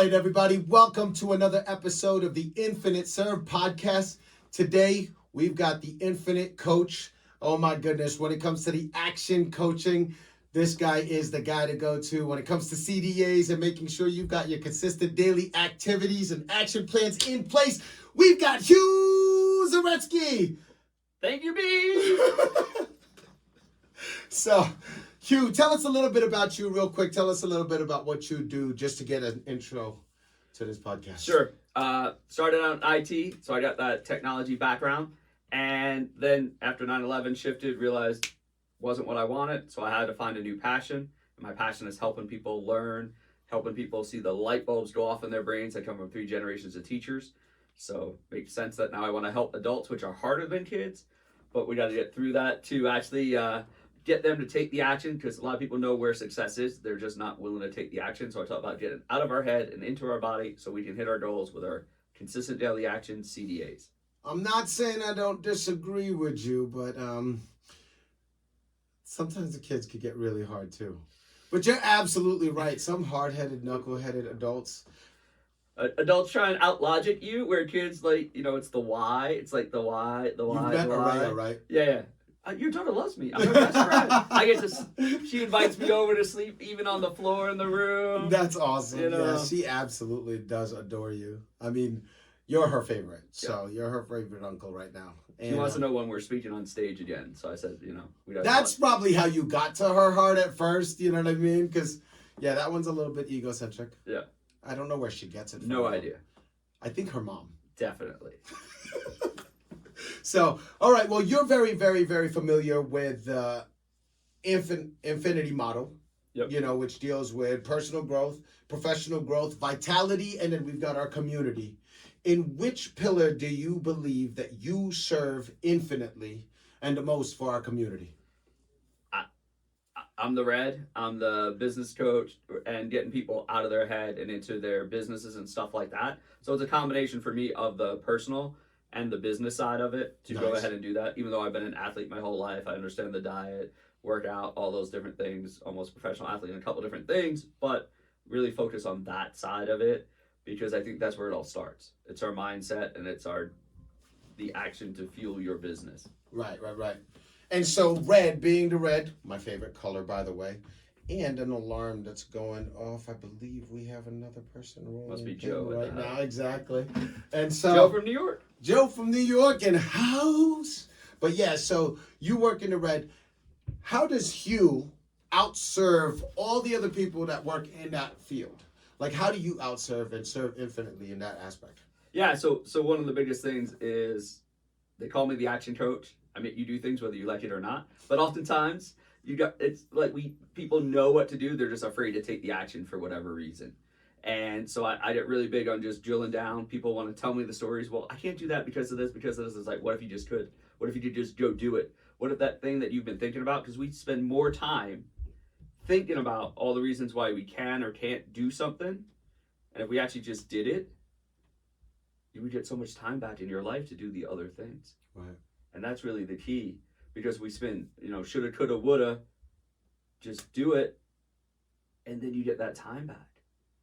right, everybody. Welcome to another episode of the Infinite Serve podcast. Today, we've got the Infinite Coach. Oh my goodness, when it comes to the action coaching, this guy is the guy to go to when it comes to CDAs and making sure you've got your consistent daily activities and action plans in place. We've got Hugh Zaretsky. Thank you, B. So, Hugh, tell us a little bit about you real quick. Tell us a little bit about what you do just to get an intro to this podcast. Sure. Started out in IT, so I got that technology background. And then after 9/11 shifted, realized wasn't what I wanted. So I had to find a new passion. And my passion is helping people learn, helping people see the light bulbs go off in their brains. I come from 3 generations of teachers. So it makes sense that now I want to help adults, which are harder than kids. But we got to get through that to actually get them to take the action, because a lot of people know where success is. They're just not willing to take the action. So I talk about getting out of our head and into our body so we can hit our goals with our consistent daily action, CDAs. I'm not saying I don't disagree with you, but sometimes the kids could get really hard too. But you're absolutely right. Some hard-headed, knuckle-headed adults. Adults try and out-logic you, where kids, like, it's the why. It's like the why. You've met Araya, right? Yeah. Your daughter loves me. I'm her best friend. I get to. She invites me over to sleep, even on the floor in the room. That's awesome. Yeah, she absolutely does adore you. I mean, you're her favorite. So you're her favorite uncle right now. And she wants to know when we're speaking on stage again. So I said, that's probably how you got to her heart at first. You know what I mean? Because that one's a little bit egocentric. Yeah. I don't know where she gets it from. No idea. I think her mom. Definitely. So, all right. Well, you're very, very, very familiar with the Infinity model, yep. Which deals with personal growth, professional growth, vitality, and then we've got our community. In which pillar do you believe that you serve infinitely and the most for our community? I'm the red. I'm the business coach and getting people out of their head and into their businesses and stuff like that. So it's a combination for me of the personal and the business side of it to go ahead and do that. Even though I've been an athlete my whole life, I understand the diet, workout, all those different things, almost professional athlete in a couple different things, but really focus on that side of it, because I think that's where it all starts. It's our mindset and it's the action to fuel your business. Right. And so red being the red, my favorite color, by the way, and an alarm that's going off. I believe we have another person rolling. Must be Joe right now. Exactly. And so Joe from New York. Joe from New York in house. But yeah, so you work in the red. How does Hugh outserve all the other people that work in that field? Like, how do you outserve and serve infinitely in that aspect? Yeah, so one of the biggest things is they call me the action coach. I mean, you do things whether you like it or not, but oftentimes it's like people know what to do. They're just afraid to take the action for whatever reason. And so I get really big on just drilling down. People want to tell me the stories. Well, I can't do that because of this, because of this. It's like, what if you just could? What if you could just go do it? What if that thing that you've been thinking about, because we spend more time thinking about all the reasons why we can or can't do something. And if we actually just did it, you would get so much time back in your life to do the other things. Right. And that's really the key, because we spend, shoulda, coulda, woulda, just do it, and then you get that time back.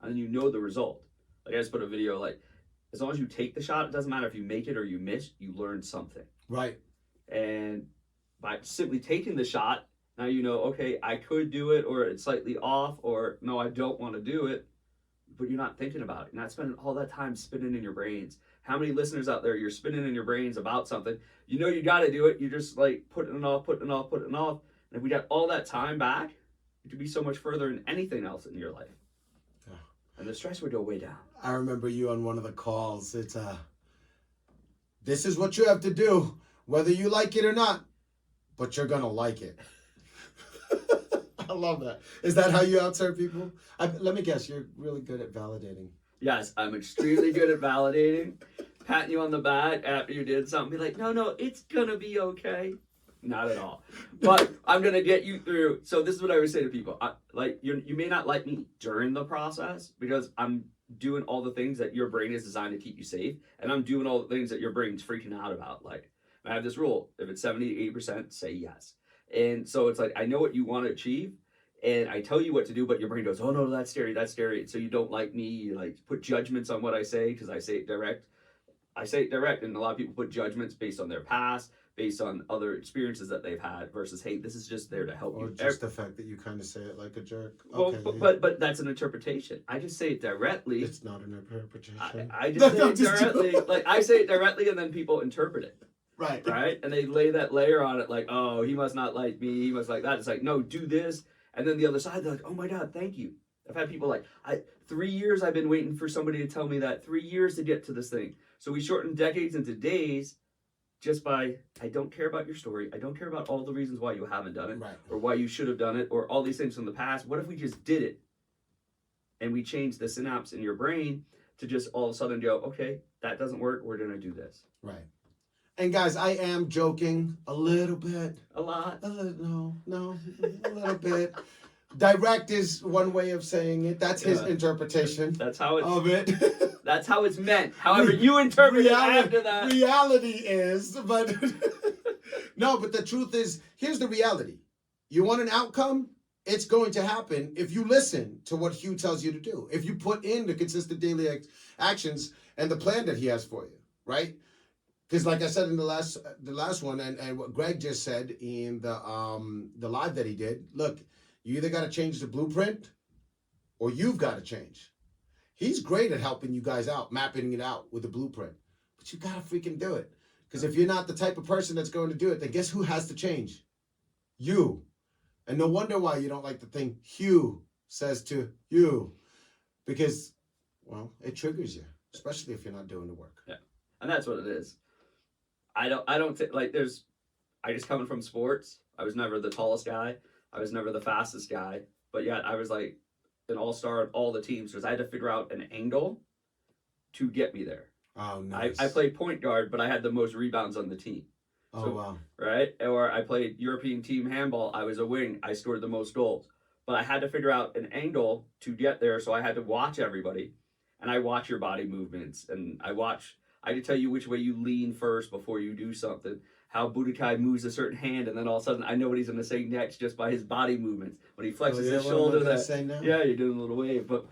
And then you know the result. Like I just put a video, like, as long as you take the shot, it doesn't matter if you make it or you miss, you learn something. Right. And by simply taking the shot, now you know, okay, I could do it, or it's slightly off, or no, I don't want to do it. But you're not thinking about it. You're not spending all that time spinning in your brains. How many listeners out there, you're spinning in your brains about something? You know you got to do it. You're just like putting it off. And if we got all that time back, it could be so much further than anything else in your life. Yeah. And the stress would go way down. I remember you on one of the calls. It's this is what you have to do, whether you like it or not, but you're going to like it. I love that. Is that how you outserve people? Let me guess, you're really good at validating. Yes, I'm extremely good at validating. Patting you on the back after you did something. Be like, no, it's going to be okay. Not at all. But I'm going to get you through. So this is what I would say to people. You may not like me during the process, because I'm doing all the things that your brain is designed to keep you safe. And I'm doing all the things that your brain's freaking out about. Like, I have this rule. If it's 70 to 80%, say yes. And so it's like, I know what you want to achieve. and I tell you what to do, but your brain goes, oh no, that's scary, that's scary. So you don't like me, you like put judgments on what I say because I say it direct. I say it direct, and a lot of people put judgments based on their past, based on other experiences that they've had, versus, hey, this is just there to help Or you. just the fact that you kind of say it like a jerk. Well, Okay, but that's an interpretation. I just say it directly. it's not an interpretation. I just say it directly. Like I say it directly, and then people interpret it. Right. Right, and they lay that layer on it, like, oh, he must not like me, he must like that. It's like, no, do this, and then the other side, they're like, oh my God, thank you. I've had people like, 3 years I've been waiting for somebody to tell me that, 3 years to get to this thing. So we shorten decades into days just by, I don't care about your story. I don't care about all the reasons why you haven't done it, Right. or why you should have done it, or all these things from the past. What if we just did it and we changed the synapse in your brain to just all of a sudden go, okay, that doesn't work, we're going to do this. Right. And guys, I am joking a little bit. A lot. No, a little bit. Direct is one way of saying it. That's his interpretation. That's how it's of it. That's how it's meant. However, you interpret it after that. Reality is, but no, but the truth is, here's the reality. You want an outcome? It's going to happen if you listen to what Hugh tells you to do. If you put in the consistent daily actions and the plan that he has for you, right? Because like I said in the last one, and what Greg just said in the live that he did, look, you either got to change the blueprint or you've got to change. He's great at helping you guys out, mapping it out with the blueprint. But you got to freaking do it. Because if you're not the type of person that's going to do it, then guess who has to change? You. And no wonder why you don't like the thing Hugh says to you. Because, well, it triggers you, especially if you're not doing the work. Yeah. And that's what it is. I don't think, like, I just coming from sports. I was never the tallest guy. I was never the fastest guy. But yet I was like an all-star on all the teams because I had to figure out an angle to get me there. Oh, nice. I played point guard, but I had the most rebounds on the team. Oh, so, wow. Right? Or I played European team handball. I was a wing. I scored the most goals. But I had to figure out an angle to get there, so I had to watch everybody. And I watch your body movements. And I can tell you which way you lean first before you do something. How Budokai moves a certain hand, and then all of a sudden I know what he's going to say next just by his body movements. When he flexes his shoulder, yeah, you're doing a little wave. But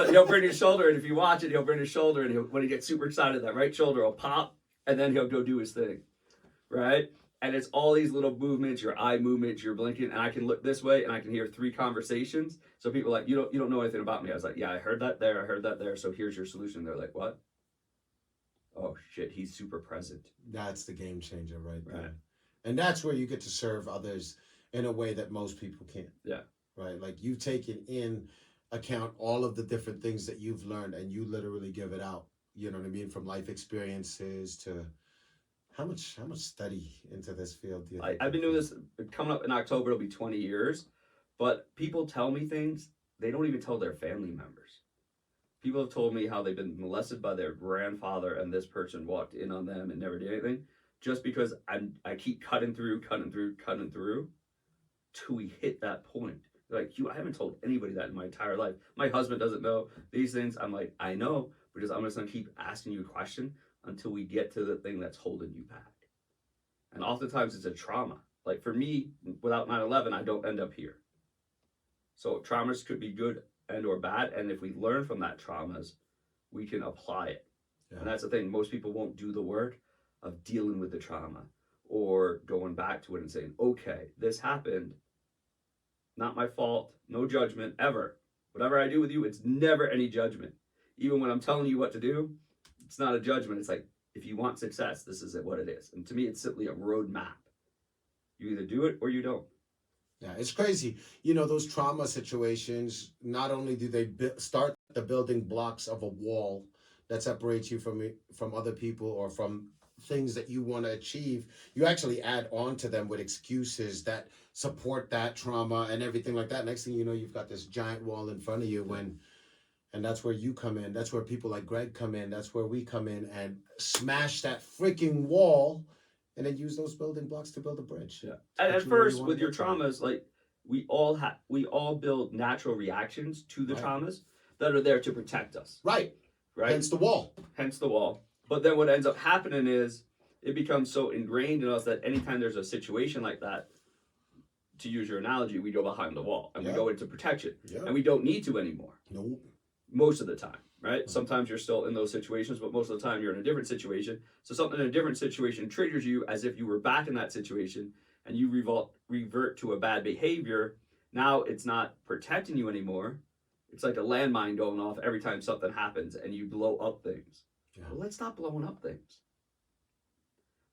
he'll bring his shoulder, and if you watch it, he'll bring his shoulder, and when he gets super excited, that right shoulder will pop, and then he'll go do his thing, right? And it's all these little movements, your eye movements, you're blinking, and I can look this way, and I can hear 3 conversations. So people are like, you don't know anything about me. I was like, yeah, I heard that there. So here's your solution. They're like, what? Oh shit, he's super present. That's the game changer right there. And that's where you get to serve others in a way that most people can't. Yeah. Right? Like you've taken in account all of the different things that you've learned and you literally give it out. You know what I mean? From life experiences to how much study into this field do you think? I've been doing this coming up in October, it'll be 20 years. But people tell me things, they don't even tell their family members. People have told me how they've been molested by their grandfather and this person walked in on them and never did anything. Just because I keep cutting through till we hit that point. Like, I haven't told anybody that in my entire life. My husband doesn't know these things. I'm like, I know, because I'm just going to keep asking you a question until we get to the thing that's holding you back. And oftentimes it's a trauma. Like for me, without 9/11, I don't end up here. So traumas could be good and or bad, and if we learn from that traumas, we can apply it. Yeah. And that's the thing, most people won't do the work of dealing with the trauma or going back to it and saying, okay, this happened, not my fault, no judgment ever. Whatever I do with you, it's never any judgment. Even when I'm telling you what to do, it's not a judgment. It's like, if you want success, this is what it is. And to me, it's simply a roadmap. You either do it or you don't. Yeah, it's crazy. You know, those trauma situations, not only do they start the building blocks of a wall that separates you from other people or from things that you want to achieve, you actually add on to them with excuses that support that trauma and everything like that. Next thing you know, you've got this giant wall in front of you and that's where you come in. That's where people like Greg come in. That's where we come in and smash that freaking wall and then use those building blocks to build a bridge. Yeah. And at first, with your traumas, like we all build natural reactions to the traumas that are there to protect us. Right. Hence the wall. But then what ends up happening is it becomes so ingrained in us that anytime there's a situation like that, to use your analogy, we go behind the wall and we go into protection, Yeah. and we don't need to anymore. Nope. Most of the time, right? Sometimes you're still in those situations, but most of the time you're in a different situation. So something in a different situation triggers you as if you were back in that situation, and you revert to a bad behavior. Now it's not protecting you anymore. It's like a landmine going off every time something happens and you blow up things. Yeah. Well, let's stop blowing up things.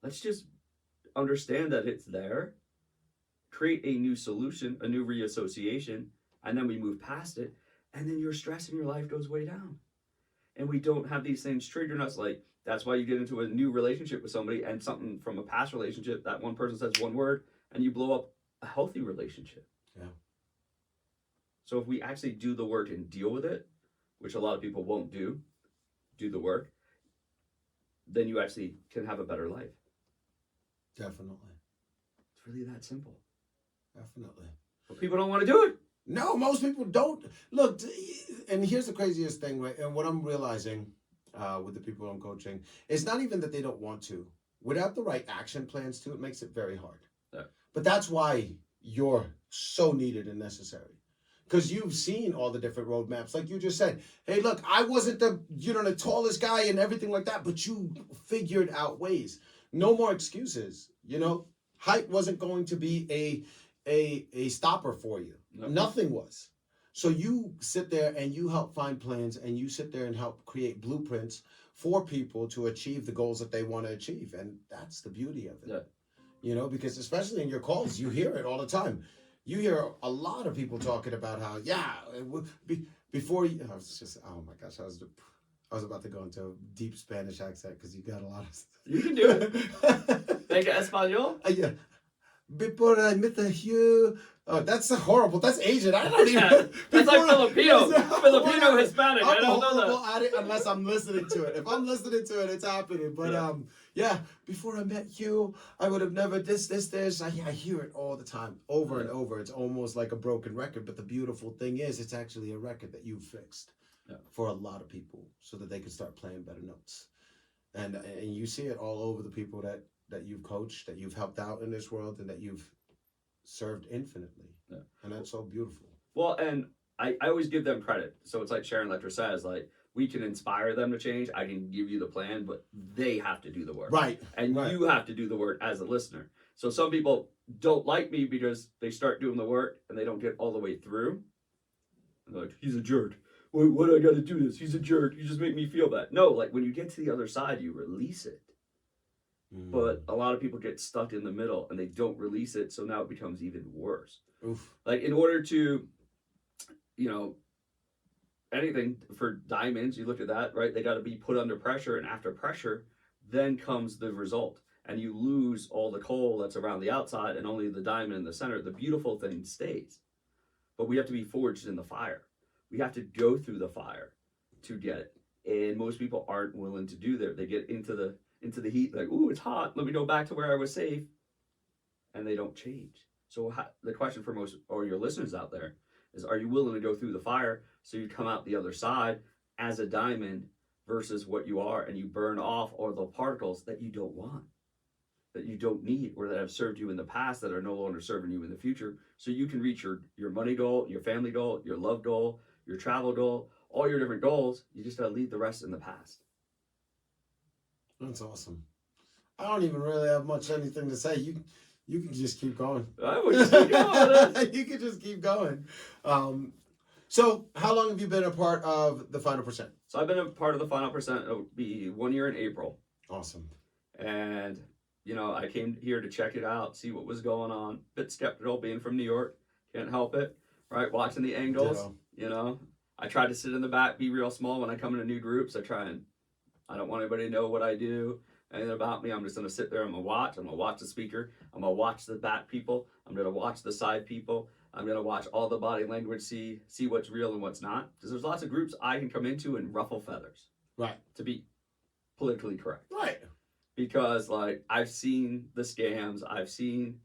Let's just understand that it's there, create a new solution, a new reassociation, and then we move past it. And then your stress in your life goes way down. And we don't have these things triggering us. Like, that's why you get into a new relationship with somebody and something from a past relationship, that one person says one word and you blow up a healthy relationship. Yeah. So if we actually do the work and deal with it, which a lot of people won't do the work, then you actually can have a better life. Definitely. It's really that simple. Definitely. But people don't want to do it. No, most people don't. Look, and here's the craziest thing, right? And what I'm realizing with the people I'm coaching, it's not even that they don't want to. Without the right action plans to it, makes it very hard. Yeah. But that's why you're so needed and necessary. Because you've seen all the different roadmaps. Like you just said, hey, look, I wasn't the tallest guy and everything like that, but you figured out ways. No more excuses, Height wasn't going to be a stopper for you. No. Nothing was. So you sit there and you help find plans, and you sit there and help create blueprints for people to achieve the goals that they want to achieve. And that's the beauty of it. Yeah. Because especially in your calls, you hear it all the time. You hear a lot of people talking about how, before you, I was just, oh my gosh, I was about to go into a deep Spanish accent because you got a lot of stuff. You can do it. Think español? Yeah. Before I met Hugh. Oh, that's horrible. That's Asian. I don't even. That's like Filipino. Filipino Hispanic. I I'm don't know horrible that. at it unless I'm listening to it. If I'm listening to it, it's happening. But before I met you, I would have never this. I hear it all the time, over and over. It's almost like a broken record. But the beautiful thing is, it's actually a record that you've fixed for a lot of people, so that they can start playing better notes. And you see it all over the people that you've coached, that you've helped out in this world, and that you've served infinitely. Yeah. And that's so beautiful. Well, and I always give them credit. So it's like Sharon Lecter says, like, we can inspire them to change. I can give you the plan, but they have to do the work. Right. And right. you have to do the work as a listener. So some people don't like me because they start doing the work and they don't get all the way through. And they're like, he's a jerk. What do I got to do this? He's a jerk. You just make me feel bad. No, like when you get to the other side, you release it. But a lot of people get stuck in the middle and they don't release it, so now it becomes even worse. Oof. Like in order to, anything for diamonds, you look at that, right? They got to be put under pressure, and after pressure, then comes the result. And you lose all the coal that's around the outside and only the diamond in the center. The beautiful thing stays. But we have to be forged in the fire. We have to go through the fire to get it. And most people aren't willing to do that. They get into the heat, like, ooh, it's hot. Let me go back to where I was safe. And they don't change. So the question for most or your listeners out there is, are you willing to go through the fire so you come out the other side as a diamond versus what you are, and you burn off all the particles that you don't want, that you don't need, or that have served you in the past that are no longer serving you in the future, so you can reach your money goal, your family goal, your love goal, your travel goal, all your different goals. You just got to leave the rest in the past. That's awesome. I don't even really have anything to say. You can just keep going. I would just keep going. You can just keep going. So how long have you been a part of the Final Percent? So I've been a part of the Final Percent. It'll be 1 year in April. Awesome. And, I came here to check it out, see what was going on. Bit skeptical being from New York. Can't help it. Right? Watching the angles. Ditto. I try to sit in the back, be real small when I come into new groups. I don't want anybody to know what I do, anything about me. I'm just going to sit there. I'm going to watch the speaker. I'm going to watch the back people. I'm going to watch the side people. I'm going to watch all the body language, see what's real and what's not. Because there's lots of groups I can come into and ruffle feathers. Right. To be politically correct. Right. Because, I've seen the scams. I've seen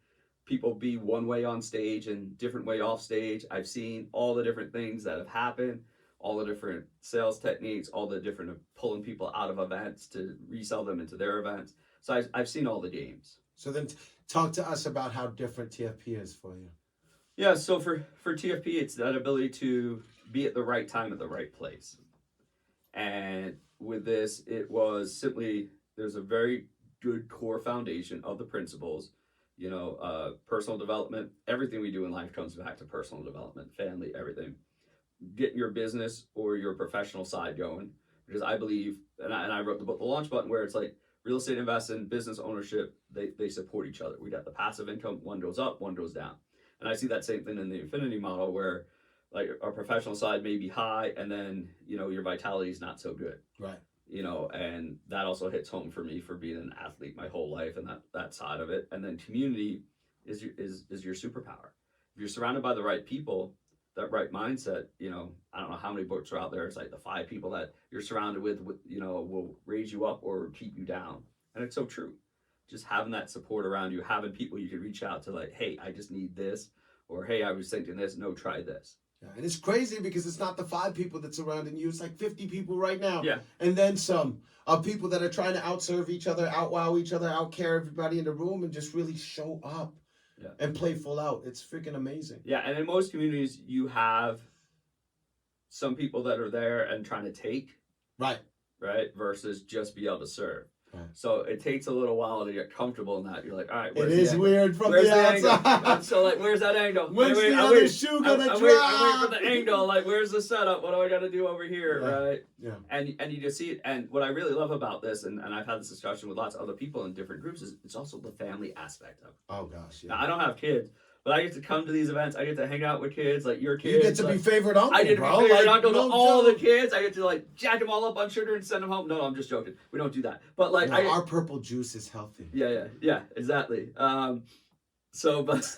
people be one way on stage and different way off stage. I've seen all the different things that have happened. All the different sales techniques, all the different pulling people out of events to resell them into their events. So I've seen all the games. So then talk to us about how different TFP is for you. Yeah, so for TFP, it's that ability to be at the right time at the right place. And with this, it was simply there's a very good core foundation of the principles. Personal development. Everything we do in life comes back to personal development, family, everything. Getting your business or your professional side going, because I believe, and I wrote the book, The Launch Button, where it's like real estate investing, business ownership, they support each other. We got the passive income, one goes up, one goes down. And I see that same thing in the infinity model where like our professional side may be high and then, your vitality is not so good. Right. And that also hits home for me for being an athlete my whole life and that side of it. And then community is your superpower. If you're surrounded by the right people, that right mindset, I don't know how many books are out there. It's like the 5 people that you're surrounded with, will raise you up or keep you down. And it's so true. Just having that support around you, having people you can reach out to like, hey, I just need this, or hey, I was thinking this, no, try this. Yeah, and it's crazy because it's not the 5 people that's surrounding you. It's like 50 people right now. Yeah. And then some of people that are trying to outserve each other, outwow each other, outcare everybody in the room, and just really show up and play full out. It's freaking amazing. Yeah, and in most communities, you have some people that are there and trying to take. Right. Versus just be able to serve. Right. So it takes a little while to get comfortable in that. You're like, all right, it is weird from where's the outside. So like, where's that angle? When's the other shoe gonna drop? I'm waiting for the angle. Like, where's the setup? What do I got to do over here? Yeah. Right. Yeah. And you just see it. And what I really love about this, and I've had this discussion with lots of other people in different groups, is it's also the family aspect of it. Oh gosh. Yeah. Now, I don't have kids, but I get to come to these events. I get to hang out with kids, like your kids. You get to be favorite uncle, I get to bro. be favorite like, uncle to no all joke. the kids. I get to like jack them all up on sugar and send them home. No, I'm just joking. We don't do that. But like, our purple juice is healthy. Yeah, exactly. So, but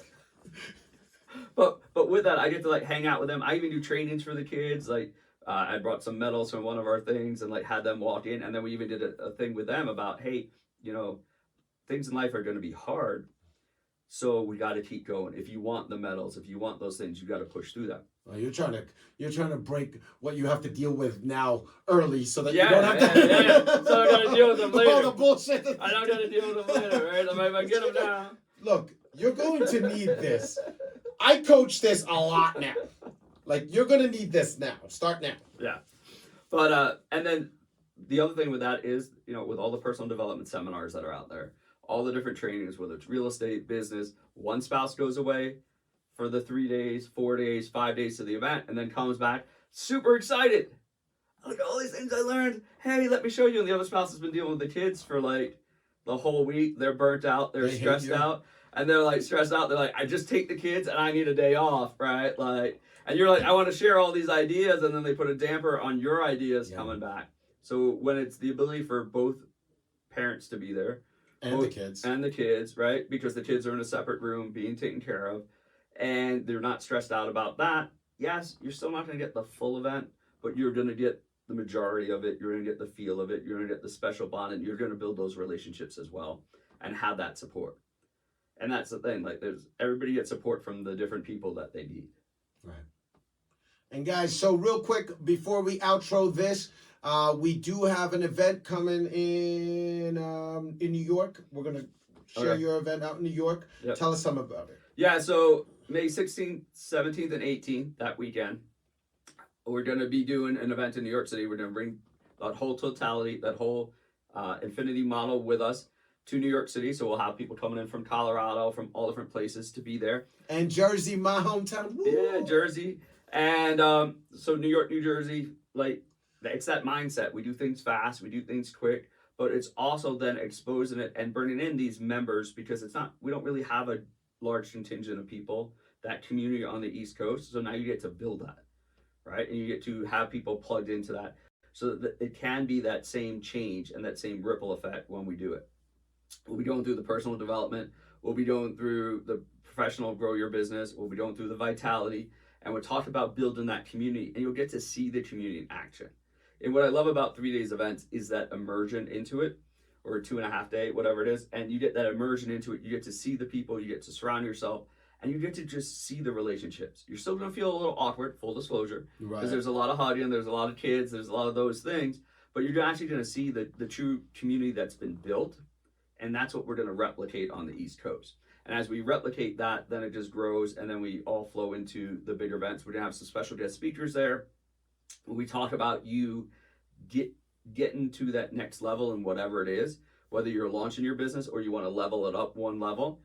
with that, I get to like hang out with them. I even do trainings for the kids. Like, I brought some medals from one of our things and like had them walk in, and then we even did a thing with them about, hey, things in life are going to be hard. So we got to keep going. If you want the medals, if you want those things, you got to push through that. Well, you're trying to break what you have to deal with now early, so that you don't have to. So I got to deal with them later. All the bullshit. I don't got to deal with them later, right? If I get them now. Look, you're going to need this. I coach this a lot now. Like, you're going to need this now. Start now. Yeah. But and then the other thing with that is, with all the personal development seminars that are out there, all the different trainings, whether it's real estate, business, one spouse goes away for the 3 days, 4 days, 5 days to the event, and then comes back super excited. Look at all these things I learned. Hey, let me show you. And the other spouse has been dealing with the kids for like the whole week. They're burnt out. They're stressed out. And they're like stressed out. They're like, I just take the kids and I need a day off, right? Like, and you're like, I want to share all these ideas. And then they put a damper on your ideas coming back. So when it's the ability for both parents to be there, and the kids, right? Because the kids are in a separate room being taken care of, and they're not stressed out about that. Yes, you're still not going to get the full event, but you're going to get the majority of it. You're going to get the feel of it. You're going to get the special bond, and you're going to build those relationships as well and have that support. And that's the thing. Like, everybody gets support from the different people that they need. Right. And guys, so real quick before we outro this, we do have an event coming in New York. We're gonna share your event out in New York. Yep. Tell us something about it. Yeah, so May 16th, 17th, and 18th, that weekend, we're gonna be doing an event in New York City. We're gonna bring that whole totality, that whole infinity model with us to New York City. So we'll have people coming in from Colorado, from all different places to be there. And Jersey, my hometown. Woo! Yeah, Jersey. And so New York, New Jersey, like, it's that mindset. We do things fast, we do things quick, but it's also then exposing it and bringing in these members, because we don't really have a large contingent of people, that community on the East Coast. So now you get to build that, right? And you get to have people plugged into that so that it can be that same change and that same ripple effect when we do it. We'll be going through the personal development. We'll be going through the professional grow your business. We'll be going through the vitality. And we'll talk about building that community. And you'll get to see the community in action. And what I love about 3 days events is that immersion into it, or a 2.5 day, whatever it is. And you get that immersion into it. You get to see the people. You get to surround yourself. And you get to just see the relationships. You're still going to feel a little awkward, full disclosure. Because there's a lot of hugging, there's a lot of kids, there's a lot of those things. But you're actually going to see the true community that's been built. And that's what we're going to replicate on the East Coast. And as we replicate that, then it just grows, and then we all flow into the bigger events. We're gonna have some special guest speakers there. When we talk about you getting to that next level and whatever it is, whether you're launching your business or you want to level it up one level,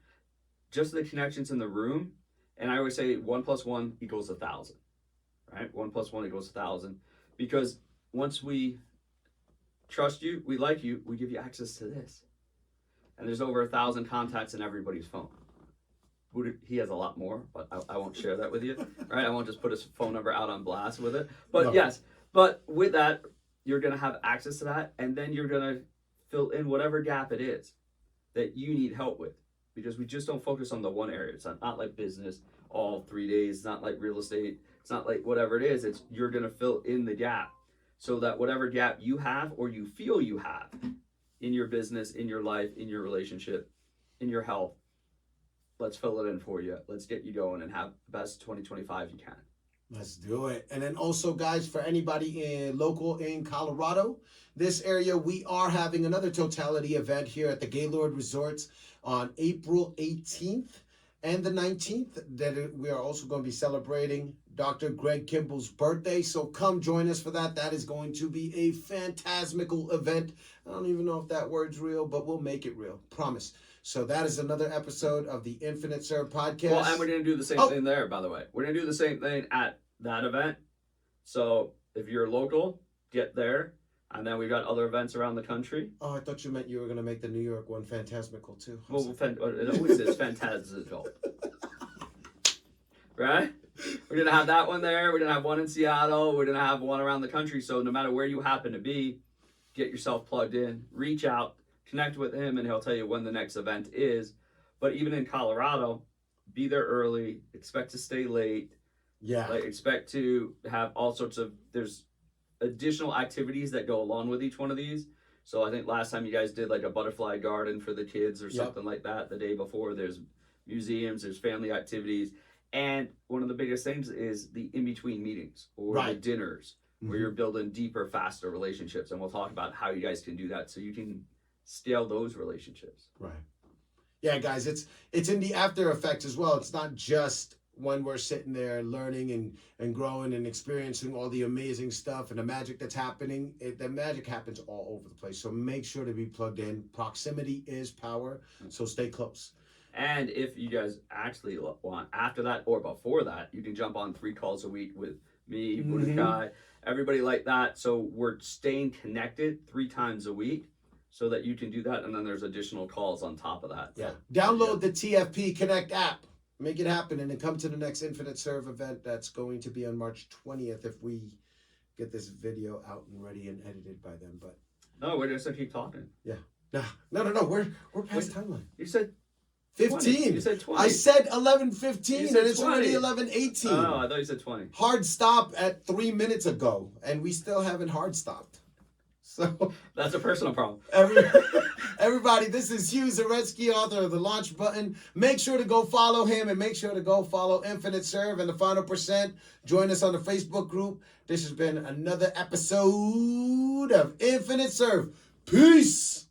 just the connections in the room. And I always say 1 + 1 = 1,000, right? 1 + 1 = 1,000, because once we trust you, we like you, we give you access to this. And there's over 1,000 contacts in everybody's phone. He has a lot more, but I won't share that with you, right? I won't just put his phone number out on blast with it. But no. Yes, but with that, you're going to have access to that, and then you're going to fill in whatever gap it is that you need help with, because we just don't focus on the one area. It's not like business all 3 days. It's not like real estate. It's not like whatever it is. It's you're going to fill in the gap, so that whatever gap you have or you feel you have in your business, in your life, in your relationship, in your health, let's fill it in for you. Let's get you going and have the best 2025 you can. Let's do it. And then also, guys, for anybody local in Colorado, this area, we are having another totality event here at the Gaylord Resorts on April 18th and the 19th. That we are also going to be celebrating Dr. Greg Kimball's birthday. So come join us for that. That is going to be a phantasmical event. I don't even know if that word's real, but we'll make it real. Promise. So that is another episode of the Infinite Serve podcast. Well, and we're going to do the same thing there, by the way. We're going to do the same thing at that event. So if you're local, get there. And then we've got other events around the country. Oh, I thought you meant you were going to make the New York one phantasmical, too. Well, it always is phantasmical. Right? We're going to have that one there. We're going to have one in Seattle. We're going to have one around the country. So no matter where you happen to be, get yourself plugged in. Reach out. Connect with him, and he'll tell you when the next event is. But even in Colorado, be there early. Expect to stay late. Yeah. Like, expect to have all sorts of, there's additional activities that go along with each one of these. So I think last time you guys did like a butterfly garden for the kids or something like that. The day before, there's museums, there's family activities. And one of the biggest things is the in-between meetings or the dinners where you're building deeper, faster relationships. And we'll talk about how you guys can do that so you can scale those relationships. Right. Yeah, guys, it's in the after effects as well. It's not just when we're sitting there learning and growing and experiencing all the amazing stuff and the magic that's happening. The magic happens all over the place. So make sure to be plugged in. Proximity is power. So stay close. And if you guys actually want after that or before that, you can jump on 3 calls a week with me, with Guy, everybody like that. So we're staying connected 3 times a week, so that you can do that, and then there's additional calls on top of that. Yeah. Download the TFP Connect app. Make it happen, and then come to the next Infinite Serve event that's going to be on March 20th if we get this video out and ready and edited by then. But no, we're just gonna keep talking. Yeah. No. We're past timeline. You said 15. 20. You said 20. I said 11:15, and it's 20. already 11:18. Oh, I thought you said 20. Hard stop at 3 minutes ago, and we still haven't hard stopped. So that's a personal problem. Everybody, this is Hugh Zaretsky, author of The Launch Button. Make sure to go follow him, and make sure to go follow Infinite Serve and The Final Percent. Join us on the Facebook group. This has been another episode of Infinite Serve. Peace.